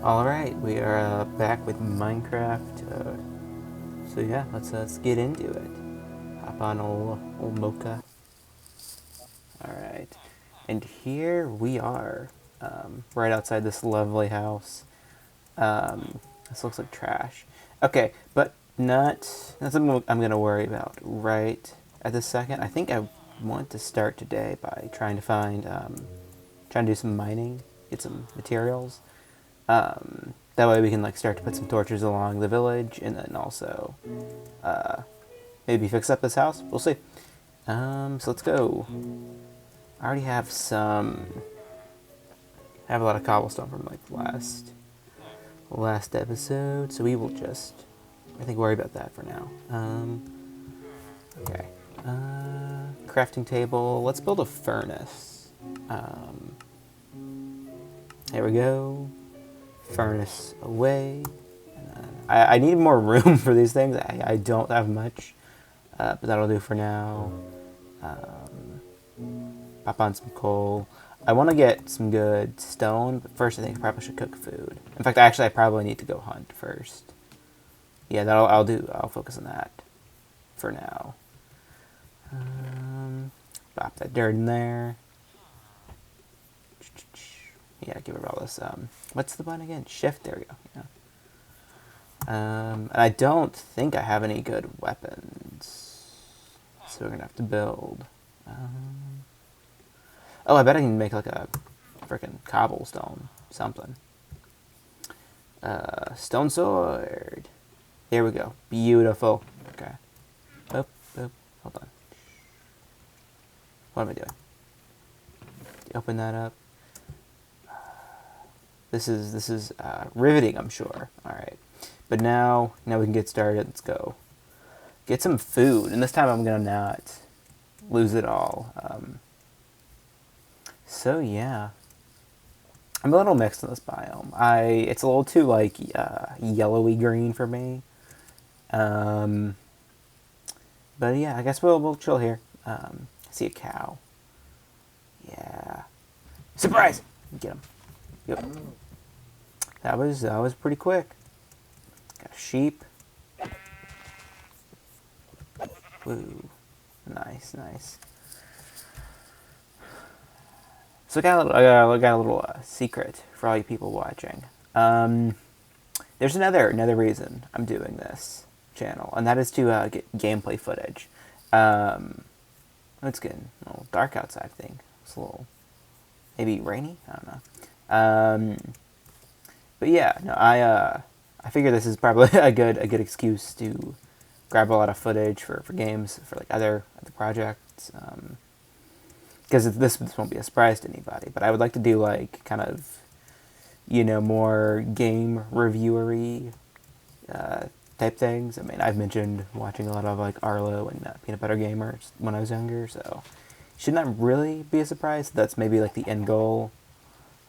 Alright, we are back with Minecraft. So yeah, let's get into it. Hop on old Mocha. Alright. And here we are, right outside this lovely house. This looks like trash. Okay, but not something I'm gonna worry about right at this second. I think I want to start today by trying to do some mining, get some materials. That way we can like start to put some torches along the village, and then also maybe fix up this house. We'll see. So let's go. I already have some. I have a lot of cobblestone from like last episode, so we will just I think worry about that for now. Okay. Crafting table. Let's build a furnace. There we go. Furnace away. I need more room for these things. I don't have much, but that'll do for now. Pop on some coal. I want to get some good stone, but first I think I probably should cook food. In fact, I probably need to go hunt first. Yeah, I'll do. I'll focus on that for now. Pop that dirt in there. Yeah, give it all this. What's the button again? Shift. There we go. Yeah. And I don't think I have any good weapons, so we're gonna have to build. Oh, I bet I can make like a freaking cobblestone something. Stone sword. Here we go. Beautiful. Okay. Oh, oh, hold on. What am I doing? Open that up. This is riveting, I'm sure. All right, but now we can get started. Let's go get some food, and this time I'm gonna not lose it all. So yeah, I'm a little mixed in this biome. It's a little too like yellowy green for me. But yeah, I guess we'll chill here. See a cow. Yeah, surprise! Get him. Yep. That was pretty quick. Got a sheep. Woo. Nice. So I got a little secret for all you people watching. There's another reason I'm doing this channel, and that is to get gameplay footage. It's getting a little dark outside. I think it's a little maybe rainy. I don't know. But yeah, no, I figure this is probably a good excuse to grab a lot of footage for games for like other projects. Because this won't be a surprise to anybody, but I would like to do like kind of more game reviewery type things. I mean, I've mentioned watching a lot of like Arlo and Peanut Butter Gamers when I was younger, so should not really be a surprise. That's maybe like the end goal.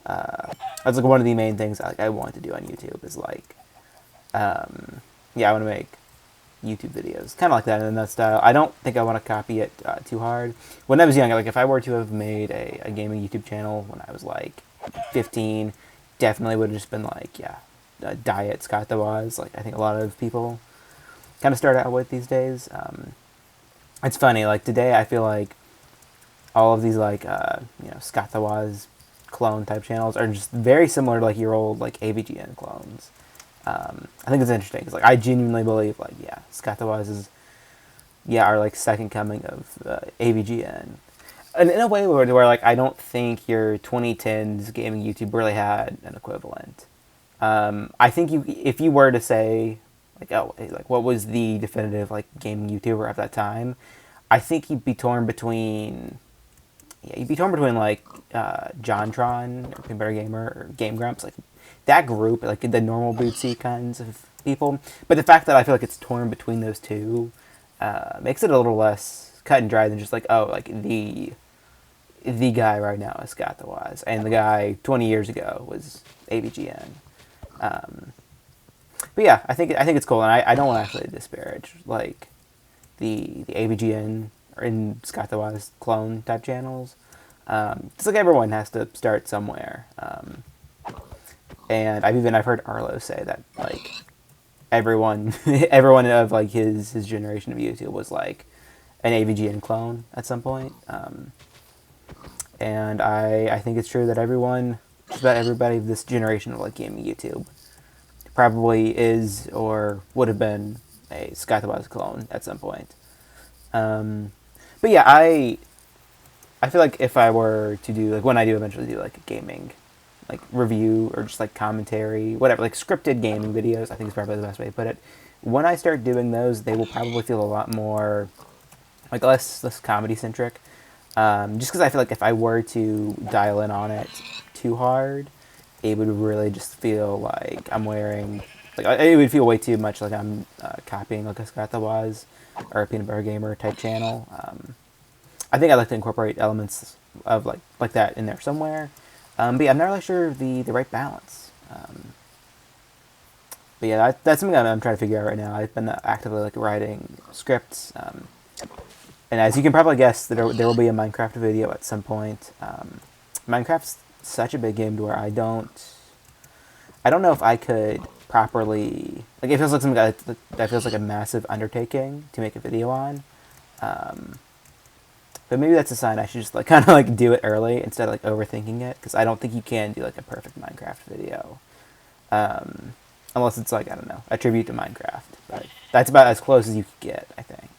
That's like one of the main things I want to do on YouTube is like, yeah, I want to make YouTube videos, kind of like that in that style. I don't think I want to copy it too hard. When I was young, like if I were to have made a gaming YouTube channel when I was like 15, definitely would have just been like, yeah, diet Scott the Woz. Like I think a lot of people kind of start out with these days. It's funny, like today I feel like all of these like Scott the Woz clone type channels are just very similar to like your old like AVGN clones. I think it's interesting because like I genuinely believe like Scott the Woz is our like second coming of AVGN, and in a way where like I don't think your 2010s gaming YouTube really had an equivalent. I think if you were to say like what was the definitive like gaming YouTuber at that time, I think you'd be torn between like JonTron, or Peanut Butter Gamer, or Game Grumps, like that group, like the normal bootsy kinds of people. But the fact that I feel like it's torn between those two makes it a little less cut and dry than just like the guy right now is Scott the Woz, and the guy 20 years ago was AVGN. But yeah, I think it's cool, and I don't want to actually disparage like the AVGN or in Scott the Woz clone type channels. It's like everyone has to start somewhere. I've heard Arlo say that like everyone everyone of like his generation of YouTube was like an AVGN clone at some point. And I think it's true that just about everybody of this generation of like gaming YouTube probably is or would have been a SkyTheWise clone at some point. But yeah, I feel like if I were to do like when I do eventually do like a gaming like review or just like commentary, whatever, like scripted gaming videos, I think is probably the best way to put it. When I start doing those, they will probably feel a lot more like less comedy centric. Just because I feel like if I were to dial in on it too hard, it would really just feel like I'm wearing like it would feel way too much like I'm copying like a Scott the Waz or a Peanut Butter Gamer type channel. I think I'd like to incorporate elements of like that in there somewhere. But yeah, I'm not really sure the right balance. But yeah, that's something I'm trying to figure out right now. I've been actively like writing scripts, and as you can probably guess, there will be a Minecraft video at some point. Minecraft's such a big game to where I don't know if I could properly like it feels like something that feels like a massive undertaking to make a video on. But maybe that's a sign I should just like kind of like do it early instead of like overthinking it, because I don't think you can do like a perfect Minecraft video, unless it's like I don't know, a tribute to Minecraft. But that's about as close as you could get, I think.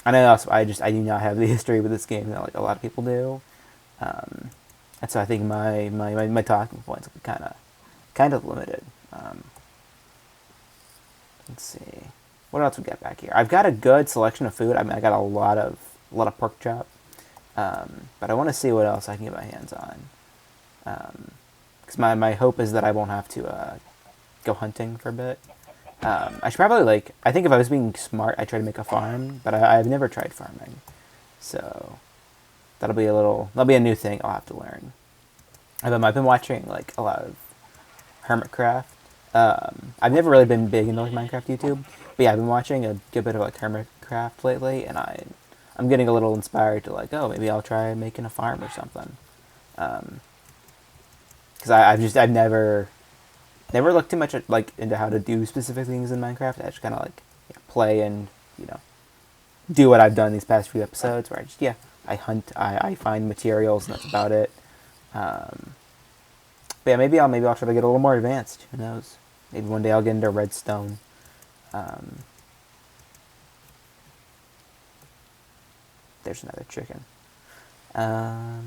I know also I do not have the history with this game that like a lot of people do, and so I think my talking points will be kind of limited. Let's see. What else we got back here? I've got a good selection of food. I mean, I got a lot of pork chop, but I want to see what else I can get my hands on. Because my hope is that I won't have to go hunting for a bit. I should probably I think if I was being smart, I'd try to make a farm, but I've never tried farming, so that'll be a new thing I'll have to learn. I've been watching like a lot of Hermitcraft. I've never really been big into like Minecraft YouTube, but yeah, I've been watching a good bit of like Hermitcraft lately, and I'm getting a little inspired to like, oh, maybe I'll try making a farm or something. Because I've never looked too much at like into how to do specific things in Minecraft. I just kind of like play and do what I've done these past few episodes, where I hunt, I find materials, and that's about it. But yeah, maybe I'll try to get a little more advanced. Who knows? Maybe one day I'll get into redstone. There's another chicken. Yeah,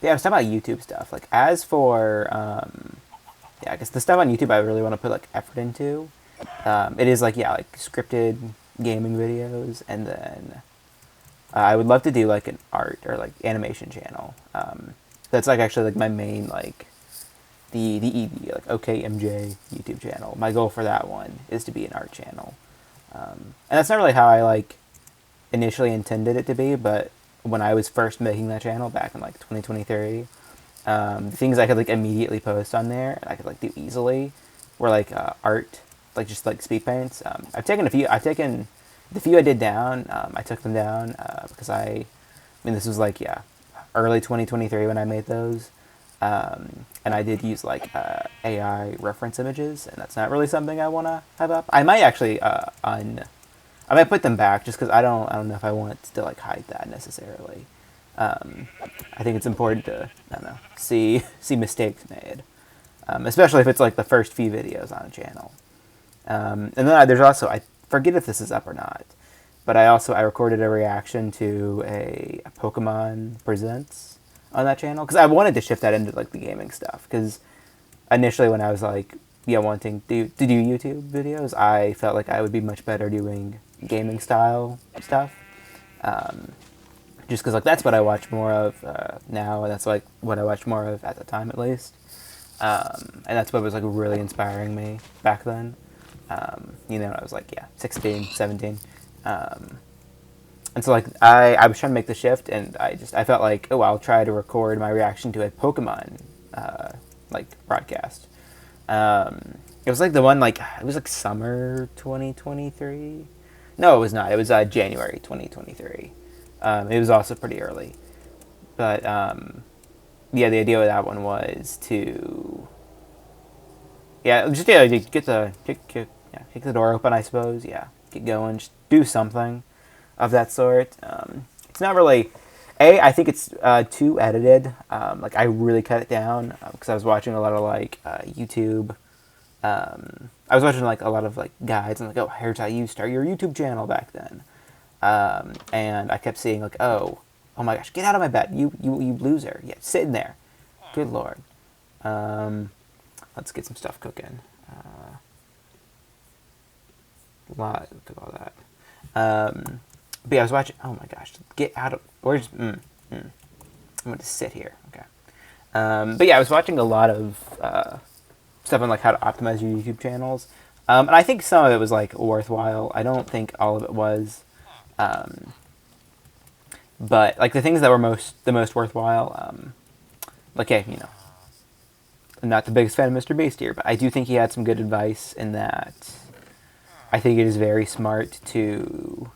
I was talking about YouTube stuff. Like, as for I guess the stuff on YouTube I really want to put like effort into. It is like scripted gaming videos, and then I would love to do like an art or like animation channel. That's like actually like my main like the ED like OKMJ YouTube channel. My goal for that one is to be an art channel, and that's not really how I like initially intended it to be. But when I was first making that channel back in like 2023, the things I could like immediately post on there and I could like do easily were like art, like just like speed paints. I've taken the few I did down. I took them down because I mean this was like early 2023 when I made those. And I did use like AI reference images, and that's not really something I want to have up. I might actually I might put them back just because I don't know if I want to like hide that necessarily. I think it's important to see mistakes made, especially if it's like the first few videos on a channel. And then there's also, I forget if this is up or not, but I recorded a reaction to a Pokemon Presents on that channel, because I wanted to shift that into like the gaming stuff, because initially when I was like wanting to do YouTube videos, I felt like I would be much better doing gaming style stuff, just because like that's what I watch more of now, and that's like what I watched more of at the time at least, and that's what was like really inspiring me back then. I was like 16, 17. And so like I was trying to make the shift, and I felt like, oh, I'll try to record my reaction to a Pokemon like broadcast. It was like the one it was like summer 2023. No, it was not. It was January 2023. It was also pretty early, but yeah, the idea with that one was to, yeah, just yeah, get the kick the door open, I suppose. Yeah, get going, just do something of that sort. It's not really. I think it's too edited. Like I really cut it down because I was watching a lot of like YouTube. I was watching like a lot of like guides and like, oh, here's how you start your YouTube channel back then. And I kept seeing like, oh my gosh, get out of my bed, you loser, yeah, sitting there, good lord. Let's get some stuff cooking. Look at all that. But yeah, I was watching. Oh my gosh, get out of. Where's? I'm going to sit here. Okay. But yeah, I was watching a lot of stuff on like how to optimize your YouTube channels, and I think some of it was like worthwhile. I don't think all of it was, but like the things that were the most worthwhile. Like, hey, you know, I'm not the biggest fan of Mr. Beast here, but I do think he had some good advice in that. I think it is very smart to,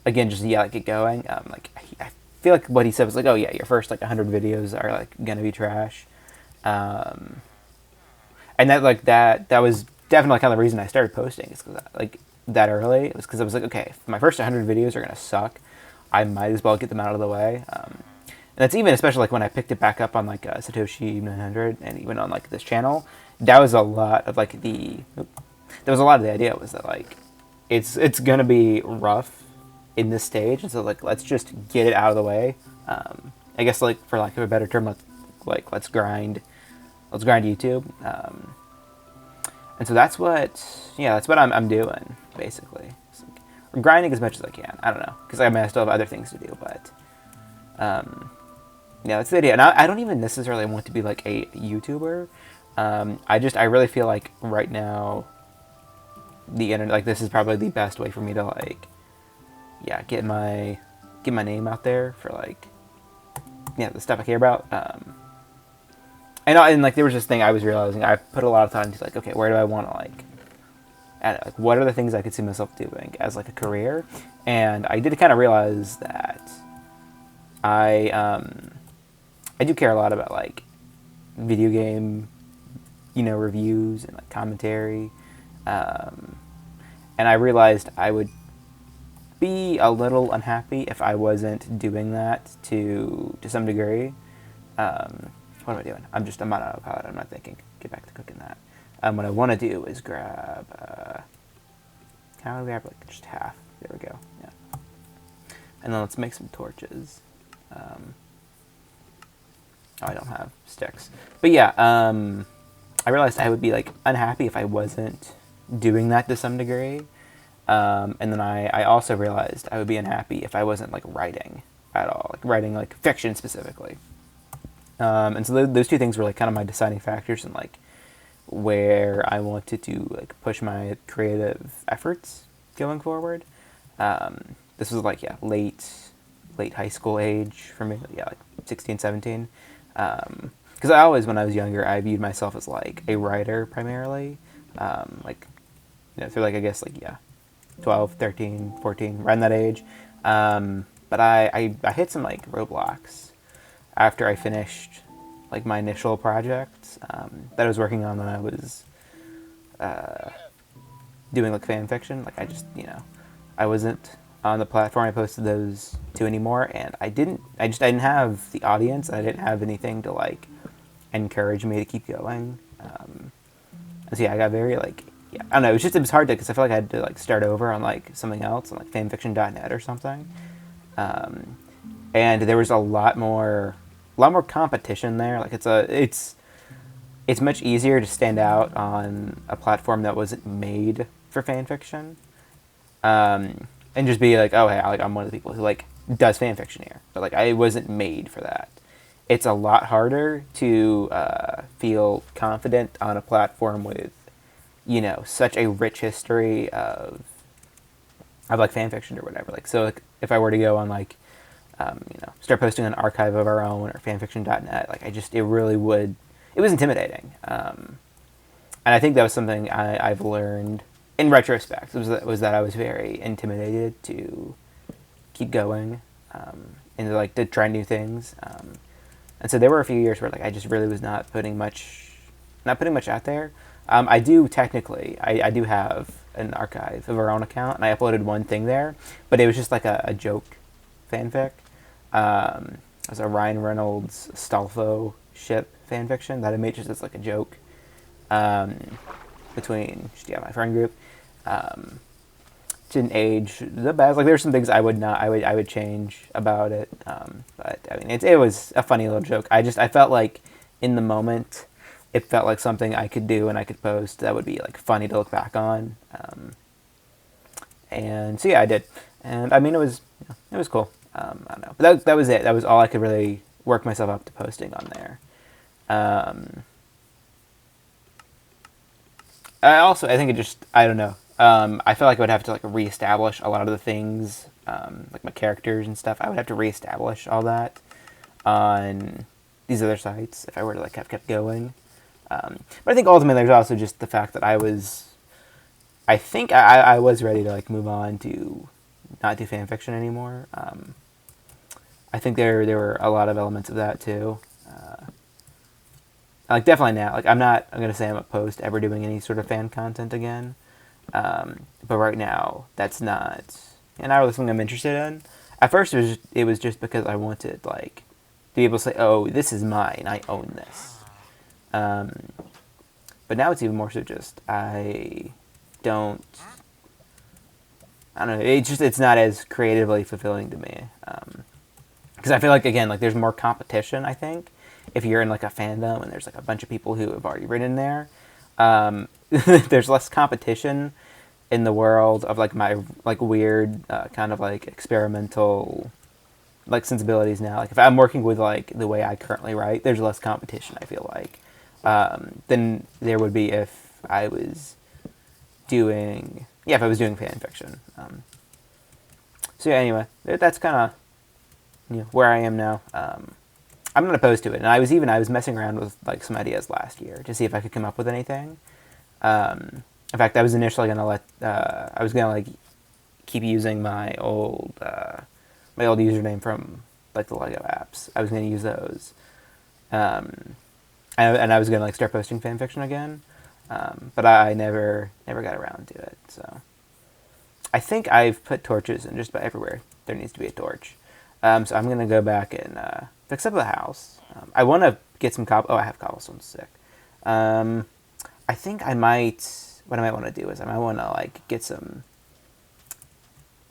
again, just like get going. Like I feel like what he said was like, oh yeah, your first like 100 videos are like gonna be trash, and that like that was definitely kind of the reason I started posting. It's because like that early. It was because I was like, okay, if my first 100 videos are gonna suck, I might as well get them out of the way. And that's even especially like when I picked it back up on like Satoshi 900 and even on like this channel. That was a lot of like there was a lot of the idea was that like it's gonna be rough in this stage, and so like let's just get it out of the way. I guess like for lack of a better term, let's grind YouTube. And so that's what I'm doing basically. Like, I'm grinding as much as I can. I don't know, because I mean I still have other things to do, but yeah, that's the idea. And I don't even necessarily want to be like a YouTuber. I really feel like right now the internet, like this is probably the best way for me to like, yeah, get my name out there for like, yeah, the stuff I care about. And like there was this thing I was realizing, I put a lot of time into like, okay, where do I want to like, like what are the things I could see myself doing as like a career? And I did kind of realize that I do care a lot about like video game, you know, reviews and like commentary. And I realized I would be a little unhappy if I wasn't doing that to some degree. What am I doing? I'm on autopilot. I'm not thinking. Get back to cooking that. What I want to do is grab. Can I grab like just half? There we go. Yeah. And then let's make some torches. Oh, I don't have sticks. But yeah, I realized I would be like unhappy if I wasn't doing that to some degree. And then I also realized I would be unhappy if I wasn't like writing at all, like writing like fiction specifically. And so those two things were like kind of my deciding factors in like where I wanted to like push my creative efforts going forward. This was like, yeah, late high school age for me. Yeah, like 16, 17. Because I always, when I was younger, I viewed myself as like a writer primarily. Like, you know, through like, I guess like, yeah, 12, 13, 14, around that age. But I hit some like roadblocks after I finished like my initial project that I was working on when I was doing like fan fiction. Like I just, you know, I wasn't on the platform I posted those to anymore, and I didn't have the audience. I didn't have anything to like encourage me to keep going. So yeah, I got very like, yeah, I don't know. It was hard because I felt like I had to like start over on like something else on like fanfiction.net or something. And there was a lot more competition there. Like it's much easier to stand out on a platform that wasn't made for fanfiction. And just be like, oh hey, I'm one of the people who like does fanfiction here, but like I wasn't made for that. It's a lot harder to feel confident on a platform with, you know, such a rich history of like fanfiction or whatever. Like, so like, if I were to go on like, you know, start posting an archive of our own or fanfiction.net, like it was intimidating. And I think that was something I've learned in retrospect, was that I was very intimidated to keep going, and to try new things. And so there were a few years where like I just really was not putting much out there. I do technically, I do have an archive of our own account, and I uploaded one thing there, but it was just like a joke fanfic. It was a Ryan Reynolds Stolfo ship fanfiction that I made just as like a joke between my friend group. Didn't age the best. Like there's some things I would change about it. But I mean it was a funny little joke. I felt like in the moment it felt like something I could do and I could post that would be like funny to look back on. And so yeah, I did. And I mean it was cool. I don't know. But that was it. That was all I could really work myself up to posting on there. I think it just, I don't know. I feel like I would have to like reestablish a lot of the things, like my characters and stuff. I would have to reestablish all that on these other sites if I were to like have kept going. But I think ultimately there's also just the fact that I was ready to like move on to not do fan fiction anymore. I think there were a lot of elements of that too. Like definitely now, like I'm gonna say I'm opposed to ever doing any sort of fan content again. But right now, that's not really something I'm interested in. At first, it was just because I wanted like to be able to say, "Oh, this is mine. I own this." But now it's even more so just I don't know. It's not as creatively fulfilling to me because I feel like again like there's more competition. I think if you're in like a fandom and there's like a bunch of people who have already written there, there's less competition in the world of like my like weird kind of like experimental like sensibilities now. Like if I'm working with like the way I currently write, there's less competition. I feel like than there would be if I was doing fan fiction. So yeah, anyway, that's kind of where I am now. I'm not opposed to it, and I was messing around with like some ideas last year to see if I could come up with anything. In fact, I was initially gonna like keep using my old username from like the Lego apps. I was gonna use those, and I was gonna like start posting fan fiction again, but I never got around to it. So I think I've put torches in just about everywhere there needs to be a torch. So I'm gonna go back and fix up the house. I want to get some I have cobblestone, sick. I think I might. What I might want to do is I might want to like get some.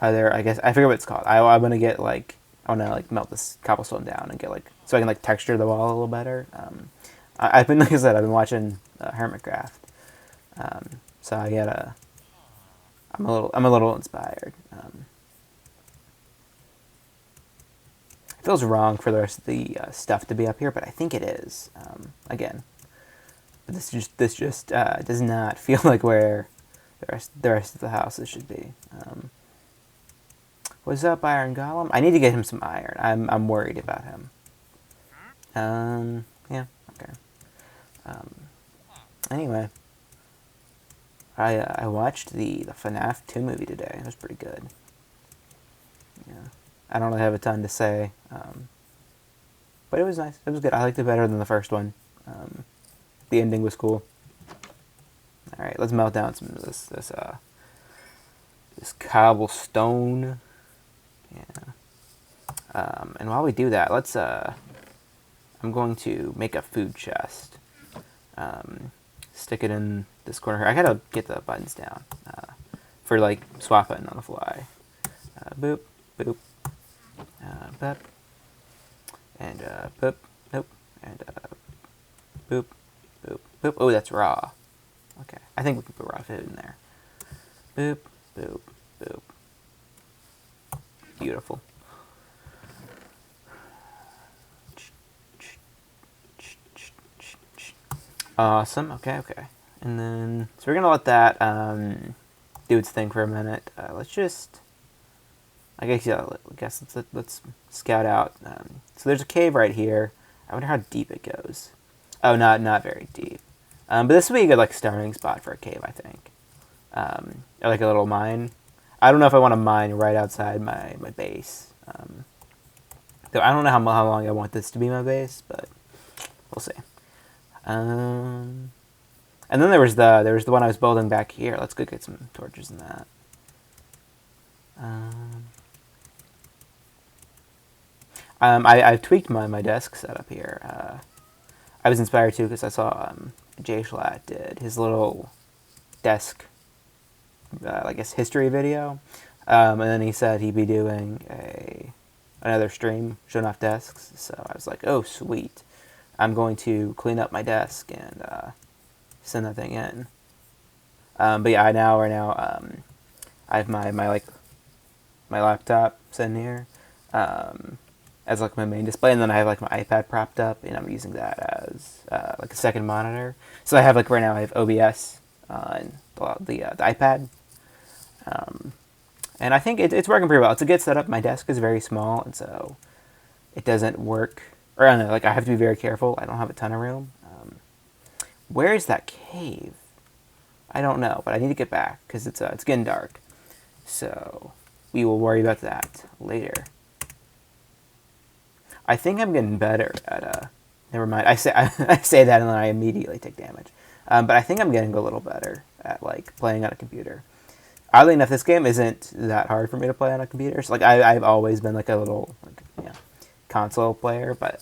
I guess I forget what it's called. I want to get like I want to like melt this cobblestone down and get like so I can like texture the wall a little better. I've been like I said I've been watching Hermitcraft, so I gotta. I'm a little inspired. It feels wrong for the rest of the stuff to be up here, but I think it is. Again, this just does not feel like where the rest of the houses should be. What's up, Iron Golem? I need to get him some iron. I'm worried about him. Yeah, okay. Anyway, I watched the FNAF 2 movie today. It was pretty good. Yeah, I don't really have a ton to say, but it was nice. It was good. I liked it better than the first one. The ending was cool. All right, let's melt down some of this cobblestone. Yeah. And while we do that, let's. I'm going to make a food chest. Stick it in this corner here. I gotta get the buttons down for like swapping on the fly. Boop, boop, boop, and boop, nope, and boop, boop, boop. Oh, that's raw. Okay, I think we can put raw food in there. Boop, boop, boop. Beautiful. Awesome. Okay. And then, so we're gonna let that do its thing for a minute. Let's just, I guess let's scout out. So there's a cave right here. I wonder how deep it goes. Oh, not very deep. But this would be a good like starting spot for a cave, I think. Or like a little mine. I don't know if I want to mine right outside my base. So I don't know how long I want this to be my base, but we'll see. And then there was the one I was building back here. Let's go get some torches in that. I've tweaked my desk setup here. I was inspired too because I saw Jay Schlatt did his little desk, I guess, history video, and then he said he'd be doing another stream showing off desks. So I was like, oh sweet, I'm going to clean up my desk and send that thing in. But yeah, right now I have my laptop sitting here as like my main display, and then I have like my iPad propped up, and I'm using that as like a second monitor. So I have like right now I have OBS on the iPad, and I think it's working pretty well. It's a good setup. My desk is very small, and so it doesn't work. Or I don't know, like I have to be very careful. I don't have a ton of room. Where is that cave? I don't know, but I need to get back because it's getting dark. So we will worry about that later. I think I'm getting better at never mind. I say that and then I immediately take damage. But I think I'm getting a little better at like playing on a computer. Oddly enough, this game isn't that hard for me to play on a computer. So like I've always been like a little console player, but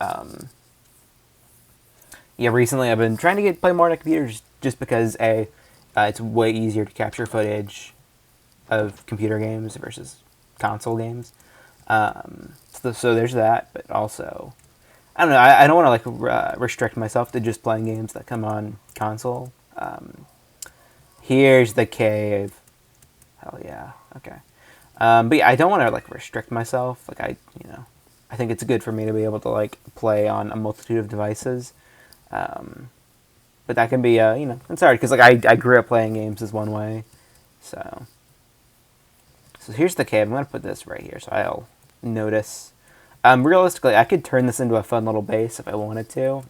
recently I've been trying to play more on a computer just because it's way easier to capture footage of computer games versus console games. So there's that, but also, I don't know, I don't want to like restrict myself to just playing games that come on console. Here's the cave. Hell yeah, okay. But yeah, I don't want to like restrict myself. Like I think it's good for me to be able to like play on a multitude of devices. But that can be, it's hard because like I grew up playing games this one way, so here's the cave. I'm gonna put this right here so I'll notice. Realistically, I could turn this into a fun little base if I wanted to.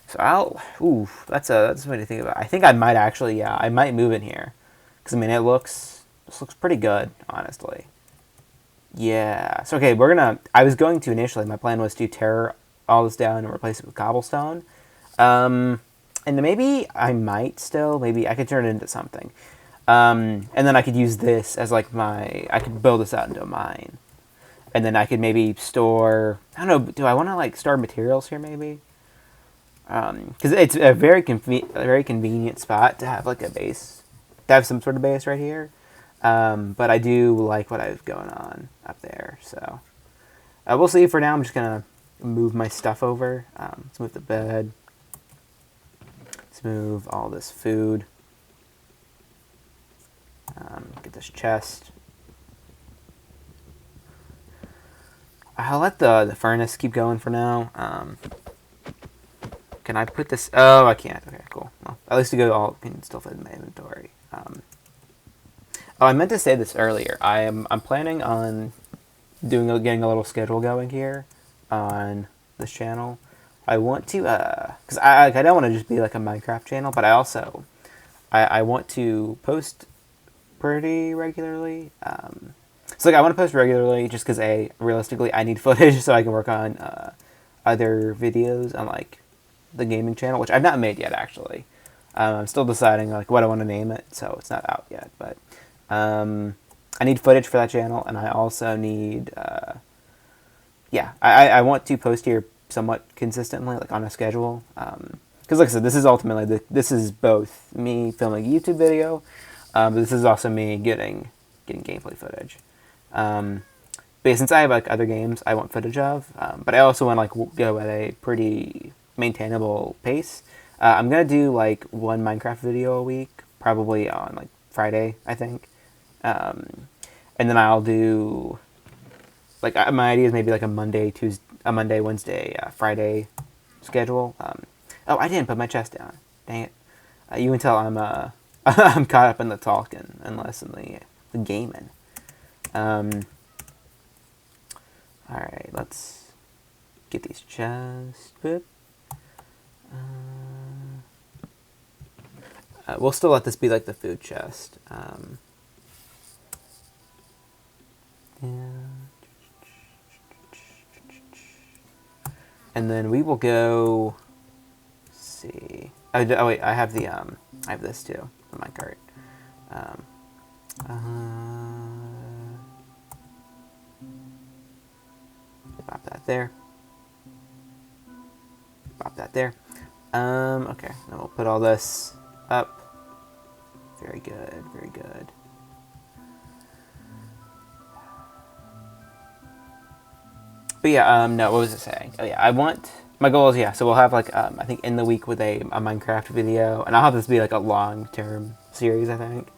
That's something to think about. I think I might actually, I might move in here because I mean this looks pretty good, honestly. Yeah. So okay, I was going to initially. My plan was to tear all this down and replace it with cobblestone. And then maybe I might still. Maybe I could turn it into something. And then I could use this as like I could build this out into a mine. And then I could maybe store, I don't know, do I want to like store materials here maybe? Because it's a very convenient spot to have like a base, to have some sort of base right here. But I do like what I have going on up there. So we'll see. For now, I'm just going to move my stuff over. Let's move the bed. Let's move all this food. Get this chest. I'll let the furnace keep going for now. Can I put this? Oh, I can't. Okay, cool. Well, at least can still fit in my inventory. I meant to say this earlier. I'm planning on getting a little schedule going here on this channel. I want to because I don't want to just be like a Minecraft channel, but I want to post pretty regularly. So like I want to post regularly just because realistically I need footage so I can work on other videos on like the gaming channel, which I've not made yet actually. I'm still deciding like what I want to name it, so it's not out yet. But I need footage for that channel, and I also need I want to post here somewhat consistently, like on a schedule. Because like I said, this is ultimately this is both me filming a YouTube video, but this is also me getting gameplay footage. But since I have like other games I want footage of, but I also want to like go at a pretty maintainable pace. I'm gonna do like one Minecraft video a week, probably on like Friday, I think, and then I'll do like my idea is maybe like a Monday, Wednesday, Friday schedule. I didn't put my chest down. Dang it! You can tell I'm I'm caught up in the talking and less in the gaming. Alright, let's get these chests. We'll still let this be like the food chest. And then we will go. Let's see. Oh wait, I have the I have this too on my cart. Um, pop that there. Pop that there. Okay, then we'll put all this up. Very good, very good. But yeah, no, what was it saying? Oh yeah, my goal is, yeah, so we'll have like, I think in the week with a Minecraft video, and I'll have this be like a long-term series, I think.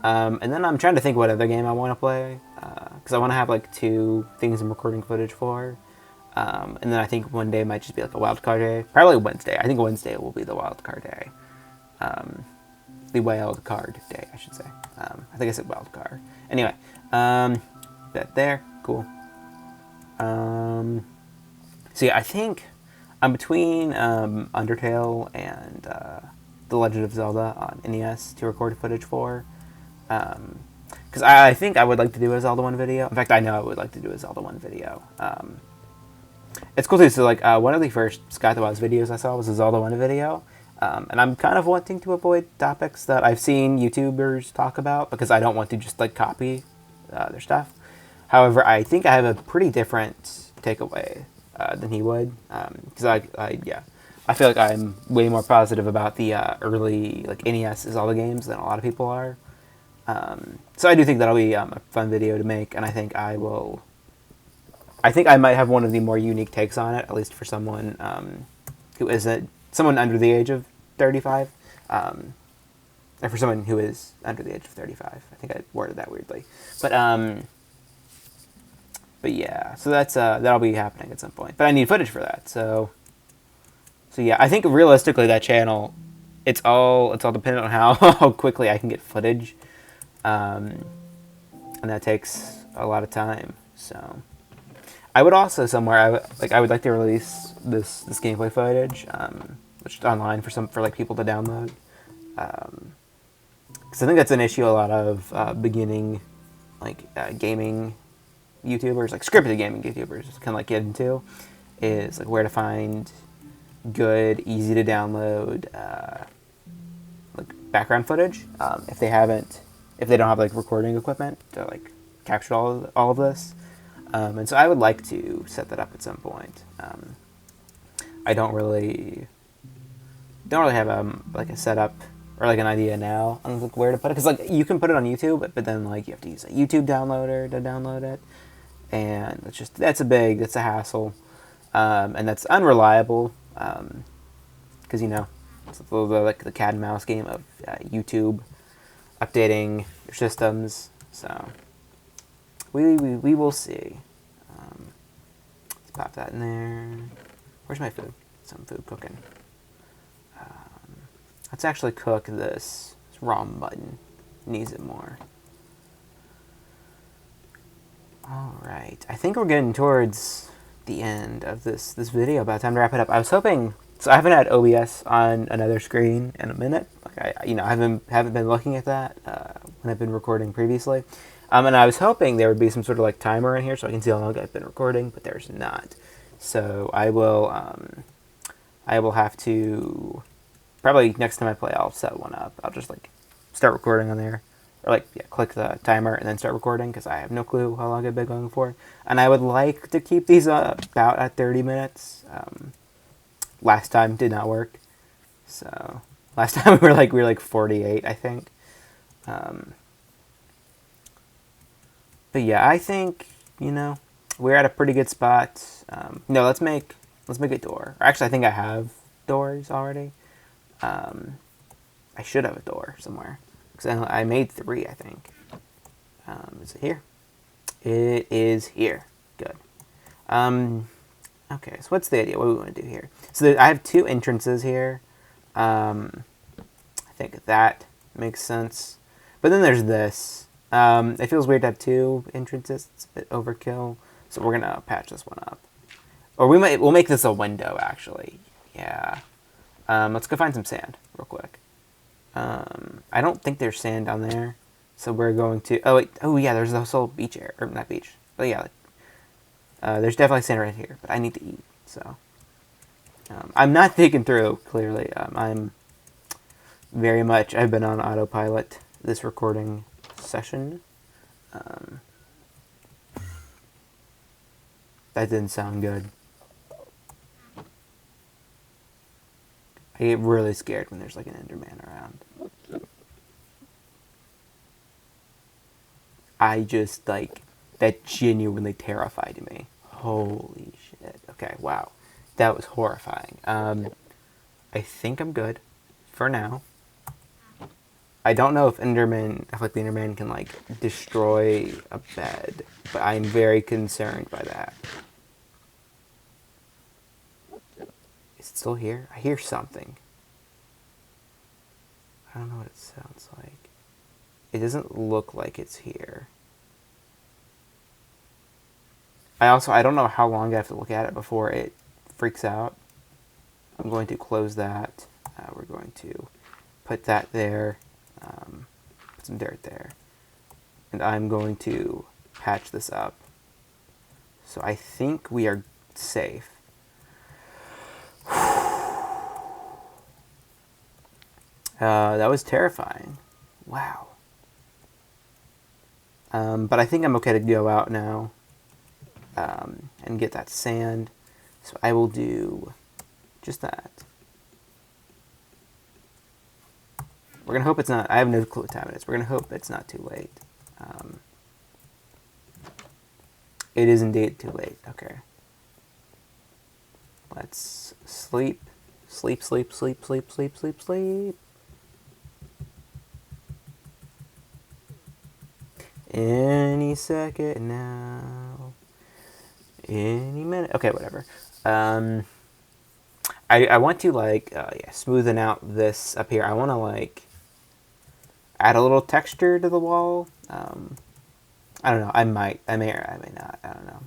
And then I'm trying to think what other game I want to play, because I want to have like 2 things I'm recording footage for. And then I think one day might just be like a wildcard day. Probably Wednesday. I think Wednesday will be the wildcard day. The wild card day, I should say. I think I said wild card. Anyway, that there, cool. So yeah, I think I'm between Undertale and The Legend of Zelda on NES to record footage for. Because I think I would like to do a Zelda 1 video. In fact, I know I would like to do a Zelda 1 video. It's cool too. So like one of the first Sky the Wise videos I saw was a Zelda 1 video. And I'm kind of wanting to avoid topics that I've seen YouTubers talk about because I don't want to just like copy their stuff. However, I think I have a pretty different takeaway than he would, because I feel like I'm way more positive about the early like NES Zelda games than a lot of people are. So I do think that'll be a fun video to make, and I think I might have one of the more unique takes on it, at least for someone who isn't someone under the age of 35, and for someone who is under the age of 35. I think I worded that weirdly, but yeah, so that'll be happening at some point. But I need footage for that, so yeah, I think realistically that channel, it's all dependent on how quickly I can get footage, and that takes a lot of time. So I would also somewhere I would like to release this gameplay footage, which is online for like people to download, because I think that's an issue a lot of beginning like gaming YouTubers, like scripted gaming YouTubers, can like get into, is like where to find good, easy to download like background footage if they don't have like recording equipment to like capture all of this. And so I would like to set that up at some point. I don't really have like a setup or like an idea now on like where to put it, because like you can put it on YouTube, but then like you have to use a YouTube downloader to download it, and that's a hassle, and that's unreliable, because it's a little bit like the cat and mouse game of YouTube updating your systems. So we will see. Let's pop that in there. Where's my food? Some food cooking. Let's actually cook this ROM button. Needs it more. Alright, I think we're getting towards the end of this video. About time to wrap it up. I was hoping, so I haven't had OBS on another screen in a minute. Like I haven't been looking at that when I've been recording previously. And I was hoping there would be some sort of like timer in here so I can see how long I've been recording, but there's not. So I will have to, probably next time I play, I'll set one up. I'll just like start recording on there, or like click the timer and then start recording, because I have no clue how long I've been going for. And I would like to keep these about at 30 minutes. Last time did not work, so last time we were like 48, I think. But yeah, I think we're at a pretty good spot. No, let's make a door. Or actually, I think I have doors already. I should have a door somewhere, because I made 3, I think. Is it here? It is here. Good. Okay, so what's the idea? What do we want to do here? So I have 2 entrances here. I think that makes sense. But then there's this. It feels weird to have 2 entrances. It's a bit overkill. So we're gonna patch this one up. Or we'll make this a window, actually. Yeah. Let's go find some sand real quick. I don't think there's sand down there. So we're going to... Oh, wait. Oh, yeah, there's this whole beach area. Or not beach. But yeah, there's definitely sand right here. But I need to eat, so... I'm not thinking through, clearly. I'm very much, I've been on autopilot this recording session. Um, that didn't sound good. I get really scared when there's like an Enderman around. I just like, that genuinely terrified me. Holy shit. Okay, wow. That was horrifying. I think I'm good for now. I don't know if Enderman, if like the Enderman can like destroy a bed, but I'm very concerned by that. Is it still here? I hear something. I don't know what it sounds like. It doesn't look like it's here. I don't know how long I have to look at it before it freaks out. I'm going to close that. We're going to put that there. Put some dirt there. And I'm going to patch this up. So I think we are safe. That was terrifying. Wow. But I think I'm okay to go out now and get that sand. So I will do just that. We're going to hope it's not, I have no clue what time it is. We're going to hope it's not too late. It is indeed too late. Okay. Let's sleep. Sleep, sleep, sleep, sleep, sleep, sleep, sleep. Any second now. Any minute. Okay, whatever. I want to like smoothen out this up here. I want to like add a little texture to the wall. I don't know. I may or I may not. I don't know.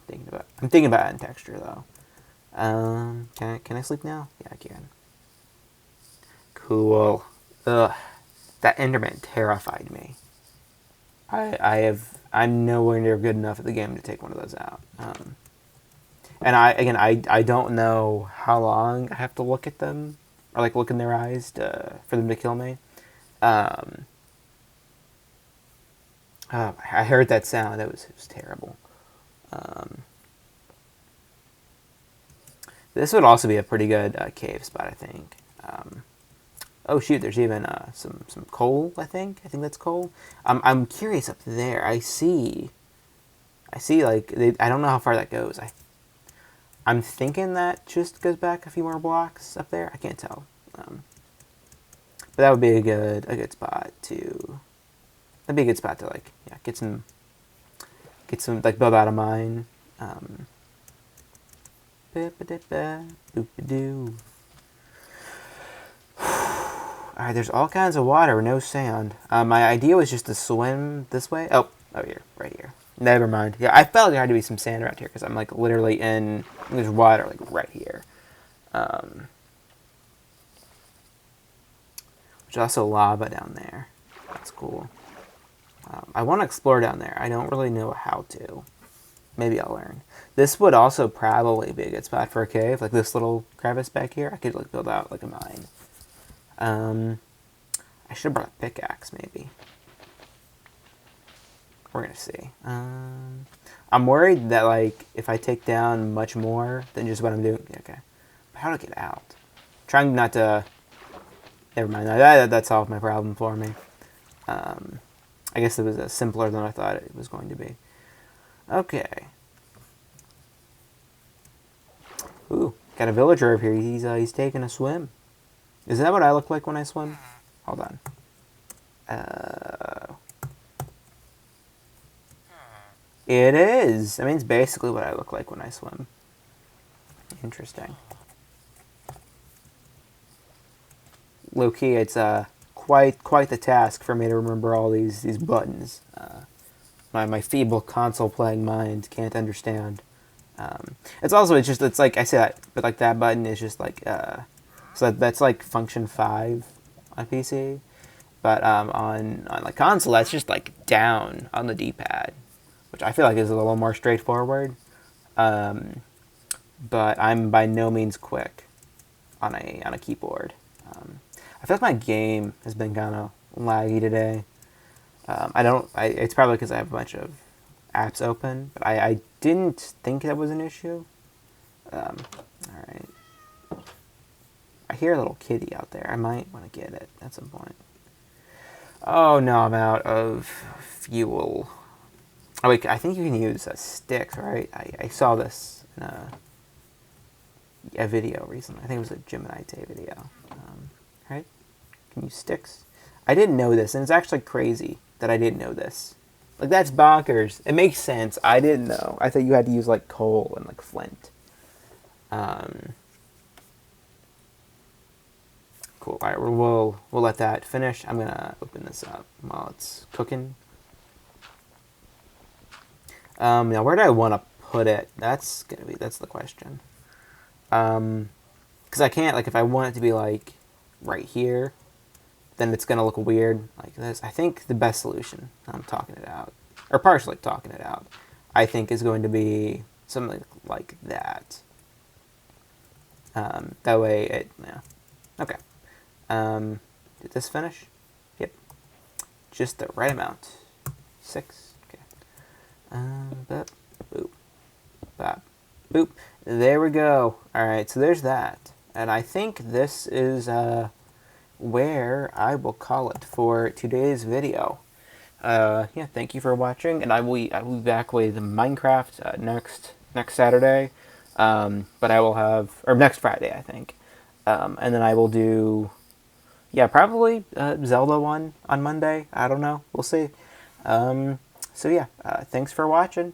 I'm thinking about adding texture though. Can I sleep now? Yeah, I can. Cool. Ugh, that Enderman terrified me. I'm nowhere near good enough at the game to take one of those out. And I don't know how long I have to look at them or like look in their eyes for them to kill me. I heard that sound. It was terrible. This would also be a pretty good cave spot, I think. Oh shoot! There's even some coal. I think that's coal. I'm curious up there. I see like I don't know how far that goes. I'm thinking that just goes back a few more blocks up there. I can't tell. But that would be a good spot to. That'd be a good spot to like get some like build out a mine. Alright, there's all kinds of water, no sand. My idea was just to swim this way. Oh, here, right here. Never mind. Yeah, I felt like there had to be some sand around here because I'm like literally there's water like right here. There's also lava down there. That's cool. I want to explore down there. I don't really know how to. Maybe I'll learn. This would also probably be a good spot for a cave, like this little crevice back here. I could like build out like a mine. I should have brought a pickaxe, maybe. We're gonna see. I'm worried that like if I take down much more than just what I'm doing. Okay, but how to get out? Trying not to. Never mind. That solved my problem for me. I guess it was simpler than I thought it was going to be. Okay. Ooh, got a villager over here. He's taking a swim. Is that what I look like when I swim? Hold on. It is. I mean, it's basically what I look like when I swim. Interesting. Low-key, it's quite the task for me to remember all these buttons. My feeble console-playing mind can't understand. It's like I say that, but like that button is just like so that's like function 5 on PC, but on like console that's just like down on the D-pad, which I feel like is a little more straightforward. But I'm by no means quick. on a keyboard. I feel like my game has been kind of laggy today. It's probably because I have a bunch of apps open, but I didn't think that was an issue. All right. I hear a little kitty out there. I might want to get it at some point. Oh no, I'm out of fuel. Oh wait, I think you can use sticks, right? I saw this in a video recently. I think it was a Gemini Day video. Right? Can use sticks. I didn't know this, and it's actually crazy that I didn't know this. Like, that's bonkers. It makes sense. I didn't know. I thought you had to use, like, coal and, like, flint. Cool. All right, we'll let that finish. I'm going to open this up while it's cooking. Now, where do I want to put it? That's the question. Because I can't, like, if I want it to be, like, right here, then it's going to look weird like this. I think the best solution, I'm talking it out, or partially talking it out, I think is going to be something like that. That way it, yeah. Okay. Did this finish? Yep. Just the right amount. 6. Okay. Boop. Boop. Bop. Boop. There we go. Alright, so there's that. And I think this is, where I will call it for today's video. Yeah, thank you for watching, and I will be back with Minecraft next Saturday, but I will have, or next Friday, I think, and then I will do, yeah, probably Zelda one on Monday. I don't know, we'll see. So yeah, thanks for watching.